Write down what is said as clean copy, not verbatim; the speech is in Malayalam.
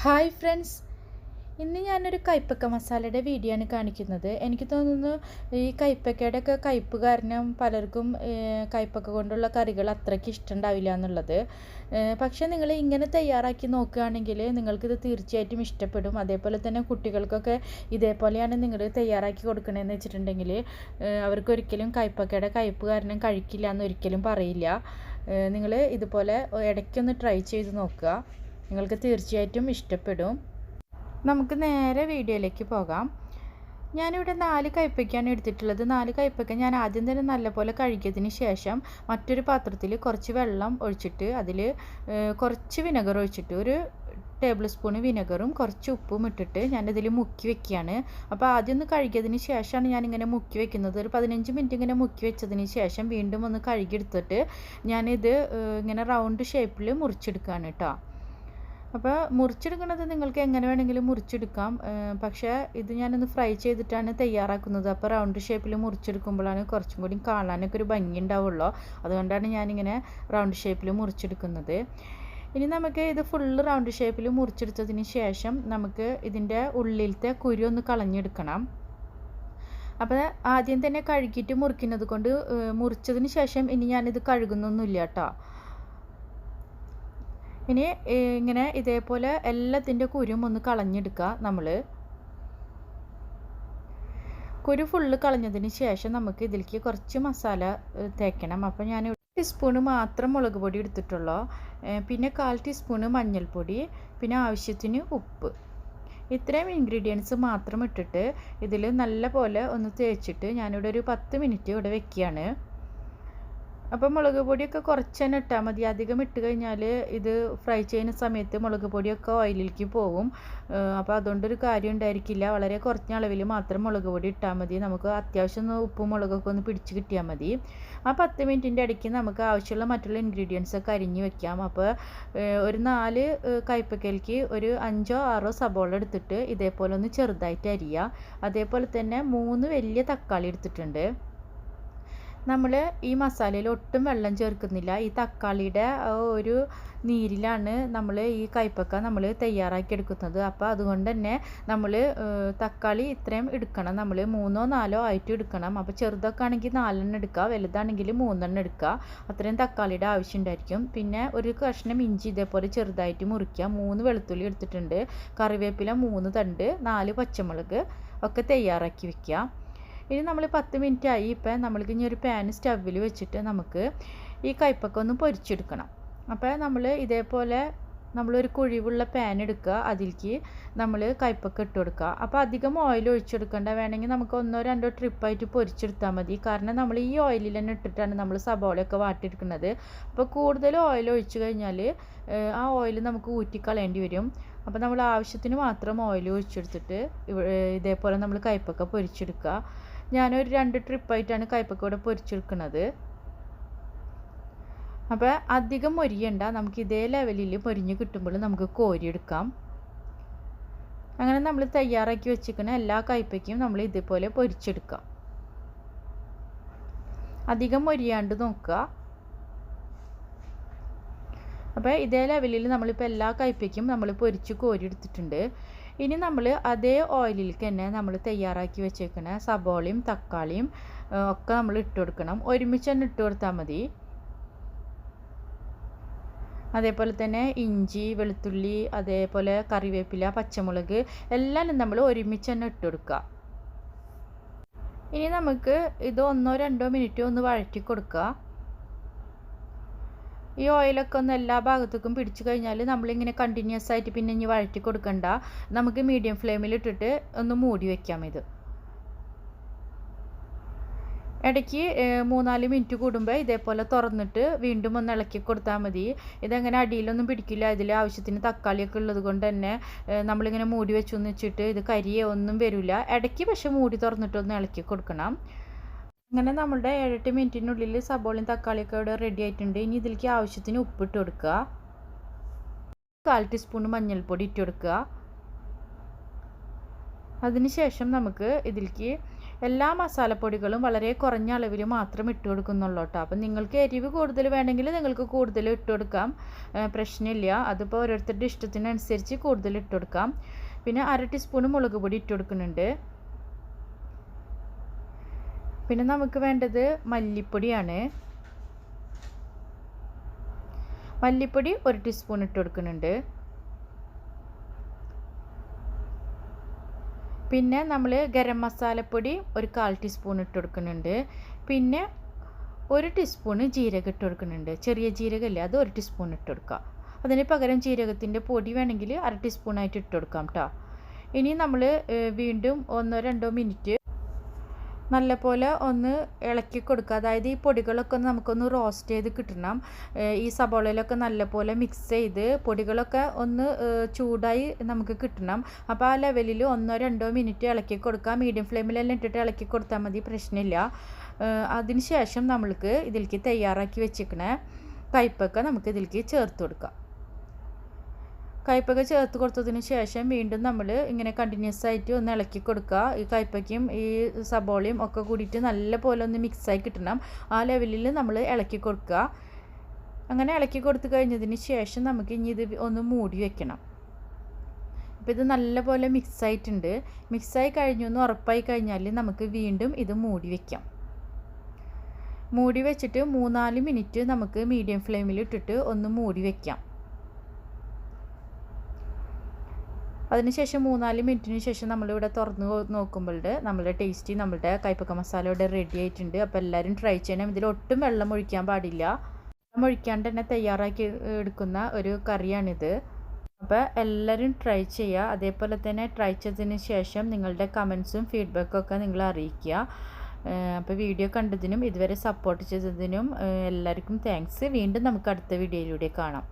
ഹായ് ഫ്രണ്ട്സ്, ഇന്ന് ഞാനൊരു കയ്പ്പക്ക മസാലയുടെ വീഡിയോ ആണ് കാണിക്കുന്നത്. എനിക്ക് തോന്നുന്നു ഈ കയ്പ്പക്കയുടെ ഒക്കെ കയ്പ്പ് കാരണം പലർക്കും കയ്പ്പക്ക കൊണ്ടുള്ള കറികൾ അത്രയ്ക്ക് ഇഷ്ടമുണ്ടാവില്ല എന്നുള്ളത്. പക്ഷേ നിങ്ങൾ ഇങ്ങനെ തയ്യാറാക്കി നോക്കുകയാണെങ്കിൽ നിങ്ങൾക്കിത് തീർച്ചയായിട്ടും ഇഷ്ടപ്പെടും. അതേപോലെ തന്നെ കുട്ടികൾക്കൊക്കെ ഇതേപോലെയാണ് നിങ്ങൾ തയ്യാറാക്കി കൊടുക്കണമെന്ന് വെച്ചിട്ടുണ്ടെങ്കിൽ അവർക്കൊരിക്കലും കയ്പ്പക്കയുടെ കയ്പ്പ് കാരണം കഴിക്കില്ല എന്നൊരിക്കലും പറയില്ല. നിങ്ങൾ ഇതുപോലെ ഇടയ്ക്കൊന്ന് ട്രൈ ചെയ്ത് നോക്കുക, നിങ്ങൾക്ക് തീർച്ചയായിട്ടും ഇഷ്ടപ്പെടും. നമുക്ക് നേരെ വീഡിയോയിലേക്ക് പോകാം. ഞാനിവിടെ 4 കയ്പ്പയ്ക്കാണ് എടുത്തിട്ടുള്ളത്. 4 കയ്പ്പയ്ക്ക ഞാൻ ആദ്യം തന്നെ നല്ലപോലെ കഴുകിയതിന് ശേഷം മറ്റൊരു പാത്രത്തിൽ കുറച്ച് വെള്ളം ഒഴിച്ചിട്ട് അതിൽ കുറച്ച് വിനെഗർ ഒഴിച്ചിട്ട് ഒരു ടേബിൾ സ്പൂൺ വിനെഗറും കുറച്ച് ഉപ്പും ഇട്ടിട്ട് ഞാനിതിൽ മുക്കി വെക്കുകയാണ്. അപ്പോൾ ആദ്യം ഒന്ന് കഴുകിയതിന് ശേഷമാണ് ഞാനിങ്ങനെ മുക്കി വെക്കുന്നത്. ഒരു 15 മിനിറ്റ് ഇങ്ങനെ മുക്കി വെച്ചതിന് ശേഷം വീണ്ടും ഒന്ന് കഴുകിയെടുത്തിട്ട് ഞാനിത് ഇങ്ങനെ റൗണ്ട് ഷേപ്പിൽ മുറിച്ചെടുക്കുകയാണ് കേട്ടോ. അപ്പോൾ മുറിച്ചെടുക്കുന്നത് നിങ്ങൾക്ക് എങ്ങനെ വേണമെങ്കിലും മുറിച്ചെടുക്കാം. പക്ഷേ ഇത് ഞാനൊന്ന് ഫ്രൈ ചെയ്തിട്ടാണ് തയ്യാറാക്കുന്നത്. അപ്പോൾ റൗണ്ട് ഷേപ്പിൽ മുറിച്ചെടുക്കുമ്പോഴാണ് കുറച്ചും കൂടി കാണാനൊക്കെ ഒരു ഭംഗി ഉണ്ടാവുള്ളൂ. അതുകൊണ്ടാണ് ഞാനിങ്ങനെ റൗണ്ട് ഷേപ്പിൽ മുറിച്ചെടുക്കുന്നത്. ഇനി നമുക്ക് ഇത് ഫുള്ള് റൗണ്ട് ഷേപ്പിൽ മുറിച്ചെടുത്തതിന് ശേഷം നമുക്ക് ഇതിൻ്റെ ഉള്ളിലത്തെ കുരു ഒന്ന് കളഞ്ഞെടുക്കണം. അപ്പോൾ ആദ്യം തന്നെ കഴുകിയിട്ട് മുറിക്കുന്നത് കൊണ്ട് മുറിച്ചതിന് ശേഷം ഇനി ഞാനിത് കഴുകുന്നൊന്നുമില്ല കേട്ടോ. ഇനി ഇങ്ങനെ ഇതേപോലെ എല്ലാത്തിൻ്റെ കുരും ഒന്ന് കളഞ്ഞെടുക്കുക. നമ്മൾ കുരു ഫുള്ള് കളഞ്ഞതിന് ശേഷം നമുക്ക് ഇതിലേക്ക് കുറച്ച് മസാല തേക്കണം. അപ്പോൾ ഞാൻ 1 ടീസ്പൂണ് മാത്രം മുളക് പൊടി എടുത്തിട്ടുള്ളൂ. പിന്നെ 1/4 ടീസ്പൂണ് മഞ്ഞൾപ്പൊടി, പിന്നെ ആവശ്യത്തിന് ഉപ്പ്. ഇത്രയും ഇൻഗ്രീഡിയൻസ് മാത്രം ഇട്ടിട്ട് ഇതിൽ നല്ല പോലെ ഒന്ന് തേച്ചിട്ട് ഞാനിവിടെ ഒരു 10 മിനിറ്റ് ഇവിടെ വെക്കുകയാണ്. അപ്പോൾ മുളക് പൊടിയൊക്കെ കുറച്ച് തന്നെ ഇട്ടാൽ മതി. അധികം ഇട്ട് കഴിഞ്ഞാൽ ഇത് ഫ്രൈ ചെയ്യുന്ന സമയത്ത് മുളക് പൊടിയൊക്കെ ഓയിലിലേക്ക് പോകും. അപ്പോൾ അതുകൊണ്ടൊരു കാര്യം ഉണ്ടായിരിക്കില്ല. വളരെ കുറഞ്ഞ അളവിൽ മാത്രം മുളക് പൊടി ഇട്ടാൽ മതി. നമുക്ക് അത്യാവശ്യം ഒന്ന് ഉപ്പും മുളകൊക്കെ ഒന്ന് പിടിച്ച് കിട്ടിയാൽ മതി. ആ 10 മിനിറ്റിൻ്റെ ഇടയ്ക്ക് നമുക്ക് ആവശ്യമുള്ള മറ്റുള്ള ഇൻഗ്രീഡിയൻസ് ഒക്കെ അരിഞ്ഞ് വെക്കാം. അപ്പോൾ ഒരു 4 കയ്പ്പയ്ക്കയിലേക്ക് ഒരു 5ഓ 6ഓ സബോള എടുത്തിട്ട് ഇതേപോലെ ഒന്ന് ചെറുതായിട്ട് അരിയുക. അതേപോലെ തന്നെ 3 വലിയ തക്കാളി എടുത്തിട്ടുണ്ട്. നമ്മൾ ഈ മസാലയിൽ ഒട്ടും വെള്ളം ചേർക്കുന്നില്ല. ഈ തക്കാളിയുടെ ഒരു നീരിലാണ് നമ്മൾ ഈ കയ്പ്പക്ക നമ്മൾ തയ്യാറാക്കി എടുക്കുന്നത്. അപ്പോൾ അതുകൊണ്ട് തന്നെ നമ്മൾ തക്കാളി ഇത്രയും എടുക്കണം. നമ്മൾ 3ഓ 4ഓ ആയിട്ട് എടുക്കണം. അപ്പോൾ ചെറുതൊക്കെ ആണെങ്കിൽ 4 എണ്ണം എടുക്കുക, വലുതാണെങ്കിൽ 3 എണ്ണം എടുക്കുക. അത്രയും തക്കാളിയുടെ ആവശ്യം ഉണ്ടായിരിക്കും. പിന്നെ ഒരു കഷ്ണം ഇഞ്ചി ഇതേപോലെ ചെറുതായിട്ട് മുറിക്കുക. 3 വെളുത്തുള്ളി എടുത്തിട്ടുണ്ട്. കറിവേപ്പില 3 തണ്ട്, 4 പച്ചമുളക് ഒക്കെ തയ്യാറാക്കി വെക്കുക. ഇനി നമ്മൾ 10 മിനിറ്റ് ആയി. ഇപ്പം നമ്മൾക്ക് ഇനി ഒരു പാൻ സ്റ്റവിൽ വെച്ചിട്ട് നമുക്ക് ഈ കയ്പ്പക്ക ഒന്ന് പൊരിച്ചെടുക്കണം. അപ്പോൾ നമ്മൾ ഇതേപോലെ നമ്മളൊരു കുഴിവുള്ള പാൻ എടുക്കുക, അതിലേക്ക് നമ്മൾ കയ്പ്പക്ക ഇട്ട് കൊടുക്കുക. അപ്പോൾ അധികം ഓയിൽ ഒഴിച്ചെടുക്കേണ്ട, വേണമെങ്കിൽ നമുക്ക് 1ഓ 2ഓ ട്രിപ്പായിട്ട് പൊരിച്ചെടുത്താൽ മതി. കാരണം നമ്മൾ ഈ ഓയിലിൽ തന്നെ ഇട്ടിട്ടാണ് നമ്മൾ സബോളയൊക്കെ വാട്ടിയെടുക്കുന്നത്. അപ്പോൾ കൂടുതൽ ഓയിൽ ഒഴിച്ചു കഴിഞ്ഞാൽ ആ ഓയിൽ നമുക്ക് ഊറ്റിക്കളയേണ്ടി വരും. അപ്പോൾ നമ്മൾ ആവശ്യത്തിന് മാത്രം ഓയിൽ ഒഴിച്ചെടുത്തിട്ട് ഇതേപോലെ നമ്മൾ കയ്പ്പക്ക പൊരിച്ചെടുക്കുക. ഞാനൊരു 2 ട്രിപ്പായിട്ടാണ് കയ്പ്പക്ക ഇവിടെ പൊരിച്ചെടുക്കുന്നത്. അപ്പോൾ അധികം മൊരിയണ്ട, നമുക്ക് ഇതേ ലെവലിൽ മൊരിഞ്ഞ് കിട്ടുമ്പോൾ നമുക്ക് കോരിയെടുക്കാം. അങ്ങനെ നമ്മൾ തയ്യാറാക്കി വെച്ചിരിക്കുന്ന എല്ലാ കയ്പ്പയ്ക്കും നമ്മൾ ഇതേപോലെ പൊരിച്ചെടുക്കാം. അധികം മൊരിയാണ്ട് നോക്കുക. അപ്പോൾ ഇതേ ലെവലിൽ നമ്മളിപ്പോൾ എല്ലാ കയ്പ്പയ്ക്കും നമ്മൾ പൊരിച്ച് കോരിയെടുത്തിട്ടുണ്ട്. ഇനി നമ്മൾ അതേ ഓയിലിലേക്ക് തന്നെ നമ്മൾ തയ്യാറാക്കി വെച്ചേക്കുന്ന സബോളയും തക്കാളിയും ഒക്കെ നമ്മൾ ഇട്ട് കൊടുക്കണം. ഒരുമിച്ച് തന്നെ ഇട്ട് കൊടുത്താൽ മതി. അതേപോലെ തന്നെ ഇഞ്ചി, വെളുത്തുള്ളി, അതേപോലെ കറിവേപ്പില, പച്ചമുളക് എല്ലാം നമ്മൾ ഒരുമിച്ച് തന്നെ ഇട്ട് കൊടുക്കുക. ഇനി നമുക്ക് ഇത് 1ഓ 2ഓ മിനിറ്റ് ഒന്ന് വഴറ്റി കൊടുക്കുക. ഈ ഓയിലൊക്കെ ഒന്ന് എല്ലാ ഭാഗത്തേക്കും പിടിച്ചു കഴിഞ്ഞാൽ നമ്മളിങ്ങനെ കണ്ടിന്യൂസ് ആയിട്ട് പിന്നെ ഇനി വഴറ്റി കൊടുക്കണ്ട. നമുക്ക് മീഡിയം ഫ്ലെയിമിൽ ഇട്ടിട്ട് ഒന്ന് മൂടി വയ്ക്കാം. ഇത് ഇടയ്ക്ക് 3-4 മിനിറ്റ് കൂടുമ്പോൾ ഇതേപോലെ തുറന്നിട്ട് വീണ്ടും ഒന്ന് ഇളക്കി കൊടുത്താൽ മതി. ഇതങ്ങനെ അടിയിലൊന്നും പിടിക്കില്ല. ഇതിൽ ആവശ്യത്തിന് തക്കാളിയൊക്കെ ഉള്ളത് കൊണ്ട് തന്നെ നമ്മളിങ്ങനെ മൂടി വെച്ചൊന്ന് വെച്ചിട്ട് ഇത് കരിയെ ഒന്നും വരില്ല. ഇടയ്ക്ക് പക്ഷെ മൂടി തുറന്നിട്ടൊന്ന് ഇളക്കി കൊടുക്കണം. അങ്ങനെ നമ്മുടെ 7-8 മിനിറ്റിനുള്ളിൽ സബോളയും തക്കാളിയൊക്കെ ഇവിടെ റെഡി ആയിട്ടുണ്ട്. ഇനി ഇതിലേക്ക് ആവശ്യത്തിന് ഉപ്പിട്ട് കൊടുക്കുക. 1/4 ടീസ്പൂൺ മഞ്ഞൾപ്പൊടി ഇട്ട് കൊടുക്കുക. അതിനുശേഷം നമുക്ക് ഇതിലേക്ക് എല്ലാ മസാലപ്പൊടികളും വളരെ കുറഞ്ഞ അളവിൽ മാത്രം ഇട്ട് കൊടുക്കുന്നുള്ളൂ കേട്ടോ. അപ്പം നിങ്ങൾക്ക് എരിവ് കൂടുതൽ വേണമെങ്കിൽ നിങ്ങൾക്ക് കൂടുതൽ ഇട്ട് കൊടുക്കാം, പ്രശ്നമില്ല. അതിപ്പോൾ ഓരോരുത്തരുടെ ഇഷ്ടത്തിനനുസരിച്ച് കൂടുതൽ ഇട്ട് കൊടുക്കാം. പിന്നെ 1/2 ടീസ്പൂൺ മുളക് പൊടി ഇട്ട് കൊടുക്കുന്നുണ്ട്. പിന്നെ നമുക്ക് വേണ്ടത് മല്ലിപ്പൊടിയാണ്. മല്ലിപ്പൊടി 1 ടീസ്പൂൺ ഇട്ട് കൊടുക്കുന്നുണ്ട്. പിന്നെ നമ്മൾ ഗരം മസാലപ്പൊടി ഒരു 1/4 ടീസ്പൂൺ ഇട്ട് കൊടുക്കുന്നുണ്ട്. പിന്നെ 1 ടീസ്പൂൺ ജീരകം ഇട്ട് കൊടുക്കുന്നുണ്ട്. ചെറിയ ജീരകമില്ലേ, അത് 1 ടീസ്പൂൺ ഇട്ട് കൊടുക്കുക. അതിന് പകരം ജീരകത്തിൻ്റെ പൊടി വേണമെങ്കിൽ 1/2 ടീസ്പൂണായിട്ട് ഇട്ട് കൊടുക്കാം കേട്ടോ. ഇനി നമ്മൾ വീണ്ടും 1-2 മിനിറ്റ് നല്ലപോലെ ഒന്ന് ഇളക്കി കൊടുക്കുക. അതായത് ഈ പൊടികളൊക്കെ നമുക്കൊന്ന് റോസ്റ്റ് ചെയ്ത് കിട്ടണം. ഈ സബോളയിലൊക്കെ നല്ലപോലെ മിക്സ് ചെയ്ത് പൊടികളൊക്കെ ഒന്ന് ചൂടായി നമുക്ക് കിട്ടണം. അപ്പോൾ ആ ലെവലിൽ 1-2 മിനിറ്റ് ഇളക്കി കൊടുക്കുക. മീഡിയം ഫ്ലെയിമിലെല്ലാം ഇട്ടിട്ട് ഇളക്കി കൊടുത്താൽ മതി, പ്രശ്നമില്ല. അതിന് ശേഷം നമ്മൾക്ക് ഇതിലേക്ക് തയ്യാറാക്കി വെച്ചിരിക്കണ കയ്പ്പൊക്കെ നമുക്ക് ഇതിലേക്ക് ചേർത്ത് കൊടുക്കാം. കയ്പ്പൊക്കെ ചേർത്ത് കൊടുത്തതിന് ശേഷം വീണ്ടും നമ്മൾ ഇങ്ങനെ കണ്ടിന്യൂസ് ആയിട്ട് ഒന്ന് ഇളക്കി കൊടുക്കുക. ഈ കയ്പ്പയ്ക്കും ഈ സബോളയും ഒക്കെ കൂടിയിട്ട് നല്ല പോലെ ഒന്ന് മിക്സായി കിട്ടണം. ആ ലെവലിൽ നമ്മൾ ഇളക്കി കൊടുക്കുക. അങ്ങനെ ഇളക്കി കൊടുത്തു കഴിഞ്ഞതിന് ശേഷം നമുക്ക് ഇനി ഇത് ഒന്ന് മൂടി വെക്കണം. അപ്പോൾ ഇത് നല്ല പോലെ മിക്സായിട്ടുണ്ട്. മിക്സായി കഴിഞ്ഞു എന്ന് ഉറപ്പായി കഴിഞ്ഞാൽ നമുക്ക് വീണ്ടും ഇത് മൂടി വയ്ക്കാം. മൂടി വെച്ചിട്ട് 3-4 മിനിറ്റ് നമുക്ക് മീഡിയം ഫ്ലെയിമിൽ ഇട്ടിട്ട് ഒന്ന് മൂടി വയ്ക്കാം. അതിനുശേഷം 3-4 മിനിറ്റിന് ശേഷം നമ്മളിവിടെ തുറന്ന് നോക്കുമ്പോൾ നമ്മുടെ ടേസ്റ്റി നമ്മുടെ കയ്പ്പക്ക മസാല ഇവിടെ റെഡി ആയിട്ടുണ്ട്. അപ്പോൾ എല്ലാവരും ട്രൈ ചെയ്യണം. ഇതിൽ ഒട്ടും വെള്ളം ഒഴിക്കാൻ പാടില്ല. വെള്ളം ഒഴിക്കാണ്ട് തന്നെ തയ്യാറാക്കി എടുക്കുന്ന ഒരു കറിയാണിത്. അപ്പോൾ എല്ലാവരും ട്രൈ ചെയ്യുക. അതേപോലെ തന്നെ ട്രൈ ചെയ്തതിന് ശേഷം നിങ്ങളുടെ കമൻസും ഫീഡ്ബാക്കും ഒക്കെ നിങ്ങൾ അറിയിക്കുക. അപ്പോൾ വീഡിയോ കണ്ടതിനും ഇതുവരെ സപ്പോർട്ട് ചെയ്തതിനും എല്ലാവർക്കും താങ്ക്സ്. വീണ്ടും നമുക്ക് അടുത്ത വീഡിയോയിലൂടെ കാണാം.